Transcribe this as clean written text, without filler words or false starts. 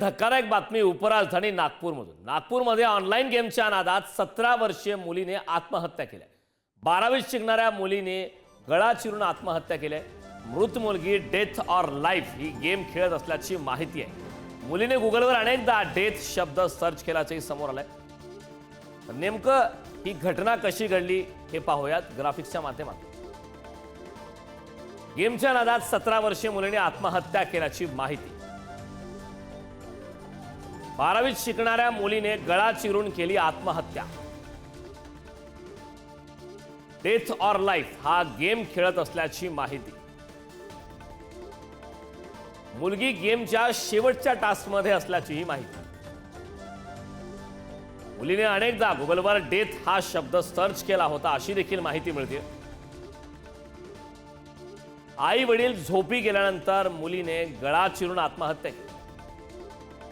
धक्कादायक बातमी उपराजधानी नागपूरमधून। नागपूरमध्ये ऑनलाईन गेमच्या नादात 17 वर्षीय मुलीने आत्महत्या केली। 12वीत शिकणाऱ्या मुलीने गळा चिरून आत्महत्या केली। मृत मुलगी death or life he game खेळत असल्याची माहिती आहे। मुलीने गुगलवर अनेकदा डेथ शब्द सर्च केल्याचंही समोर आलंय। नेमकं ही घटना कशी घडली हे पाहूयात ग्राफिक्सच्या माध्यमातून। गेमच्या नादात 17 वर्षीय मुलीने आत्महत्या केल्याची माहिती। 12वीत शिकणाऱ्या मुलीने गळा चिरून केली आत्महत्या। डेथ ऑर लाईफ हा गेम खेळत असल्याची माहिती। मुलगी गेमच्या शेवटच्या टास्कमध्ये असल्याची ही माहिती। मुलीने अनेकदा गुगलवर डेथ हा शब्द सर्च केला होता अशी देखील माहिती मिळते। आई वडील झोपी गेल्यानंतर मुलीने गळा चिरून आत्महत्या केली।